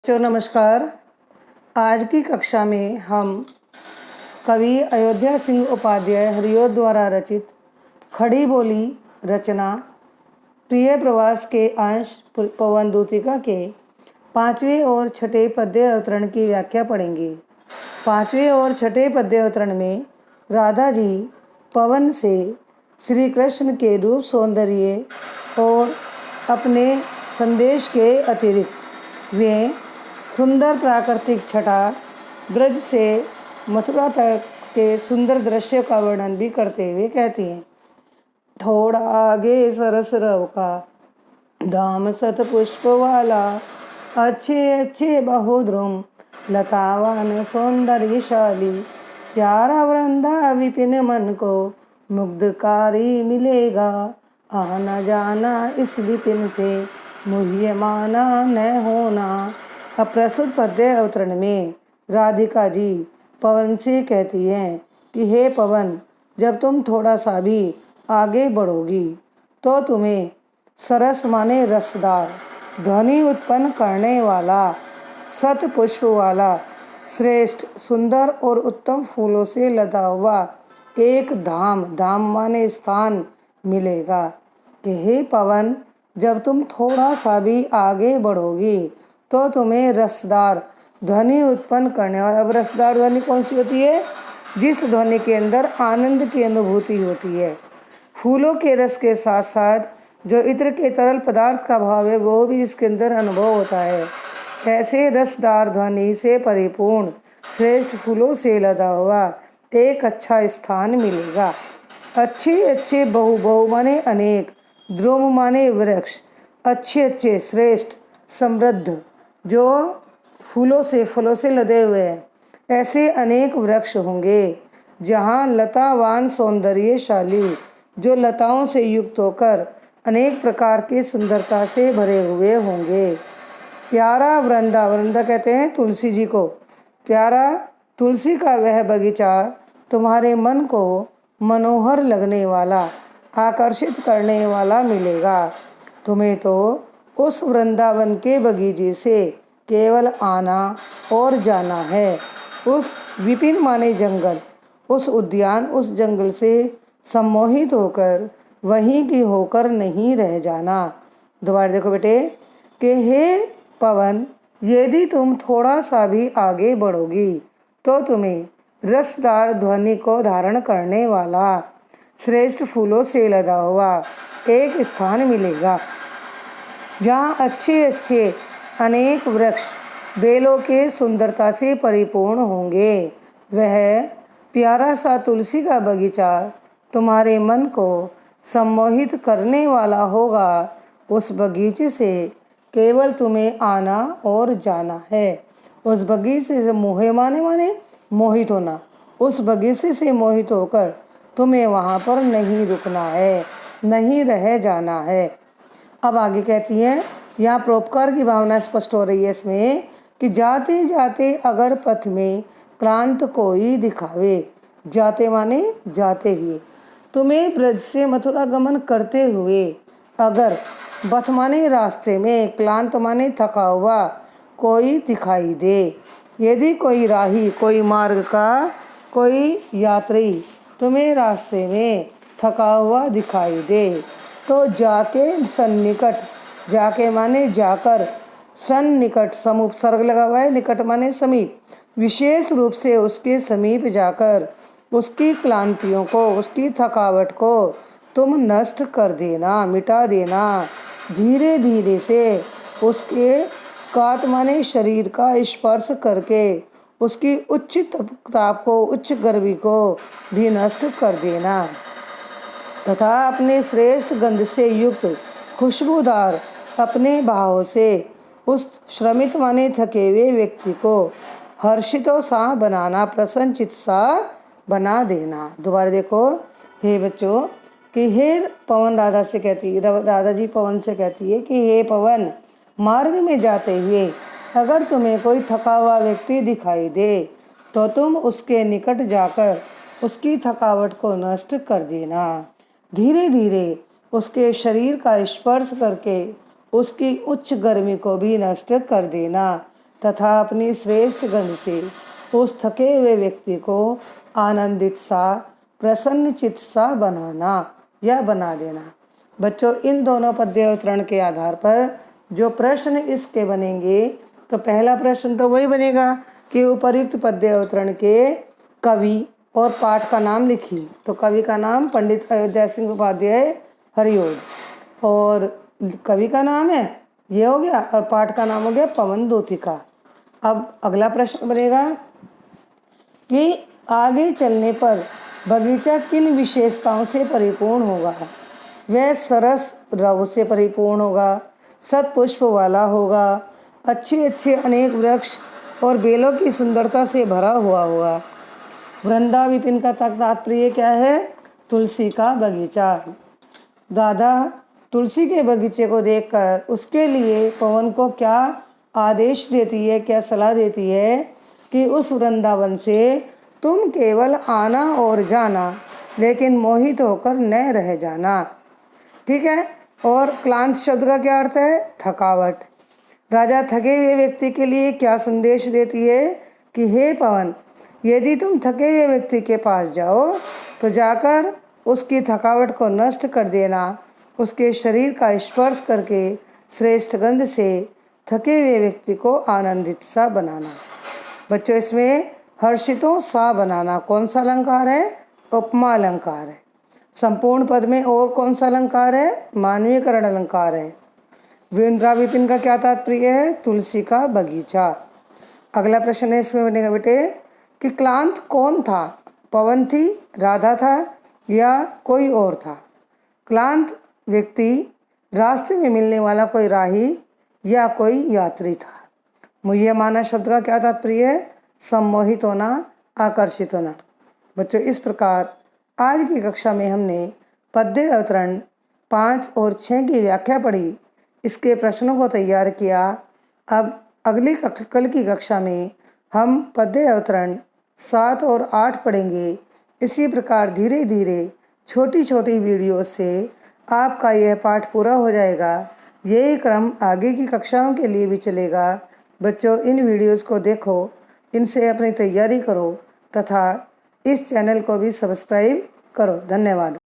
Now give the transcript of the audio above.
नमस्कार। आज की कक्षा में हम कवि अयोध्या सिंह उपाध्याय हरिओद द्वारा रचित खड़ी बोली रचना प्रिय प्रवास के अंश पवन दूतिका के 5वें और 6ठे पद्य अवतरण की व्याख्या पढ़ेंगे। 5वें और 6ठे पद्य अवतरण में राधा जी पवन से श्री कृष्ण के रूप सौंदर्य और अपने संदेश के अतिरिक्त वे सुंदर प्राकृतिक छटा ब्रज से मथुरा तक के सुंदर दृश्य का वर्णन भी करते हुए कहती हैं। थोड़ा आगे सरस रव का धाम सत पुष्प वाला, अच्छे अच्छे बहुद्रुम लतावान सौंदर्यशाली, प्यारा वृंदा विपिन मन को मुग्धकारी मिलेगा, आना जाना इस विपिन से मुह्यमाना न होना। अब प्रस्तुत पद्य अवतरण में राधिका जी पवन से कहती हैं कि हे पवन, जब तुम थोड़ा सा भी आगे बढ़ोगी तो तुम्हें सरस माने रसदार ध्वनि उत्पन्न करने वाला, सत पुष्प वाला, श्रेष्ठ सुंदर और उत्तम फूलों से लदा हुआ एक धाम, धाम माने स्थान मिलेगा। कि हे पवन, जब तुम थोड़ा सा भी आगे बढ़ोगी तो तुम्हें रसदार ध्वनि उत्पन्न करने वाला। अब रसदार ध्वनि कौन सी होती है? जिस ध्वनि के अंदर आनंद की अनुभूति होती है। फूलों के रस के साथ साथ जो इत्र के तरल पदार्थ का भाव है वो भी इसके अंदर अनुभव होता है। ऐसे रसदार ध्वनि से परिपूर्ण श्रेष्ठ फूलों से लदा हुआ एक अच्छा स्थान मिलेगा। अच्छे अच्छे बहु बहु माने अनेक, द्रुम माने वृक्ष, अच्छे अच्छे श्रेष्ठ समृद्ध जो फूलों से फलों से लदे हुए हैं, ऐसे अनेक वृक्ष होंगे जहाँ लतावान सौंदर्यशाली, जो लताओं से युक्त होकर अनेक प्रकार की सुंदरता से भरे हुए होंगे। प्यारा वृंदा, वृंदा कहते हैं तुलसी जी को, प्यारा तुलसी का वह बगीचा तुम्हारे मन को मनोहर लगने वाला, आकर्षित करने वाला मिलेगा। तुम्हें तो उस वृंदावन के बगीचे से केवल आना और जाना है। उस विपिन माने जंगल, उस उद्यान, उस जंगल से सम्मोहित होकर वहीं की होकर नहीं रह जाना। दोबारा देखो बेटे कि हे पवन, यदि तुम थोड़ा सा भी आगे बढ़ोगी तो तुम्हें रसदार ध्वनि को धारण करने वाला श्रेष्ठ फूलों से लदा हुआ एक स्थान मिलेगा जहाँ अच्छे अच्छे अनेक वृक्ष बेलों के सुंदरता से परिपूर्ण होंगे। वह प्यारा सा तुलसी का बगीचा तुम्हारे मन को सम्मोहित करने वाला होगा। उस बगीचे से केवल तुम्हें आना और जाना है। उस बगीचे से मोहे माने मोहित होना, उस बगीचे से मोहित होकर तुम्हें वहाँ पर नहीं रुकना है, नहीं रह जाना है। अब आगे कहती हैं, यहाँ परोपकार की भावना स्पष्ट हो रही है इसमें कि जाते जाते अगर पथ में क्लांत कोई दिखावे, जाते माने जाते हुए, तुम्हें ब्रज से मथुरा गमन करते हुए अगर पथ माने रास्ते में, क्लांत माने थका हुआ कोई दिखाई दे, यदि कोई राही, कोई मार्ग का कोई यात्री तुम्हें रास्ते में थका हुआ दिखाई दे तो जाके सन्निकट, जाके माने जाकर, सन्निकट सम उपसर्ग लगा हुआ है, निकट माने समीप, विशेष रूप से उसके समीप जाकर उसकी क्लांतियों को, उसकी थकावट को तुम नष्ट कर देना, मिटा देना। धीरे धीरे से उसके कात माने शरीर का स्पर्श करके उसकी उच्च ताप को, उच्च गर्मी को भी नष्ट कर देना तथा अपने श्रेष्ठ गंध से युक्त खुशबूदार अपने भाव से उस श्रमित माने थके हुए व्यक्ति को हर्षितों सा बनाना, प्रसन्नचित सा बना देना। दोबारा देखो, हे बच्चों कि हे पवन, राधा से कहती, राधा जी पवन से कहती है कि हे पवन, मार्ग में जाते हुए अगर तुम्हें कोई थका हुआ व्यक्ति दिखाई दे तो तुम उसके निकट जाकर उसकी थकावट को नष्ट कर देना। धीरे धीरे उसके शरीर का स्पर्श करके उसकी उच्च गर्मी को भी नष्ट कर देना। तथा अपनी श्रेष्ठ गंध से उस थके हुए व्यक्ति को आनंदित सा, प्रसन्न चित्त सा बनाना या बना देना। बच्चों, इन दोनों पद्य अवतरण के आधार पर जो प्रश्न इसके बनेंगे, तो पहला प्रश्न तो वही बनेगा कि उपर्युक्त पद्य अवतरण के कवि और पाठ का नाम लिखिए। तो कवि का नाम पंडित अयोध्या सिंह उपाध्याय हरिऔध, और कवि का नाम है ये हो गया, और पाठ का नाम हो गया पवन दूतिका। अब अगला प्रश्न बनेगा कि आगे चलने पर बगीचा किन विशेषताओं से परिपूर्ण होगा। वह सरस रव से परिपूर्ण होगा, सतपुष्प वाला होगा, अच्छे अच्छे अनेक वृक्ष और बेलों की सुंदरता से भरा हुआ होगा। वृंदा विपिन का तात्पर्य क्या है? तुलसी का बगीचा। राधा तुलसी के बगीचे को देखकर उसके लिए पवन को क्या आदेश देती है, क्या सलाह देती है कि उस वृंदावन से तुम केवल आना और जाना, लेकिन मोहित होकर न रह जाना। ठीक है। और क्लांत शब्द का क्या अर्थ है? थकावट। राजा थके हुए व्यक्ति के लिए क्या संदेश देती है कि हे पवन, यदि तुम थके हुए व्यक्ति के पास जाओ तो जाकर उसकी थकावट को नष्ट कर देना, उसके शरीर का स्पर्श करके श्रेष्ठ गंध से थके हुए व्यक्ति को आनंदित सा बनाना। बच्चों, इसमें हर्षितों सा बनाना कौन सा अलंकार है? उपमा अलंकार है। संपूर्ण पद में और कौन सा अलंकार है? मानवीयकरण अलंकार है। वृंदा विपिन का क्या तात्पर्य है? तुलसी का बगीचा। अगला प्रश्न है इसमें बनेगा बेटे कि क्लांत कौन था? पवन थी, राधा था या कोई और था? क्लांत व्यक्ति रास्ते में मिलने वाला कोई राही या कोई यात्री था। मुह्यमाना शब्द का क्या तात्पर्य है? सम्मोहित होना, आकर्षित होना। बच्चों, इस प्रकार आज की कक्षा में हमने पद्य अवतरण 5 और 6 की व्याख्या पढ़ी, इसके प्रश्नों को तैयार किया। अब कल की कक्षा में हम पद्य अवतरण 7 और 8 पढ़ेंगे। इसी प्रकार धीरे धीरे छोटी छोटी वीडियो से आपका यह पाठ पूरा हो जाएगा। यही क्रम आगे की कक्षाओं के लिए भी चलेगा। बच्चों, इन वीडियोज़ को देखो, इनसे अपनी तैयारी करो तथा इस चैनल को भी सब्सक्राइब करो। धन्यवाद।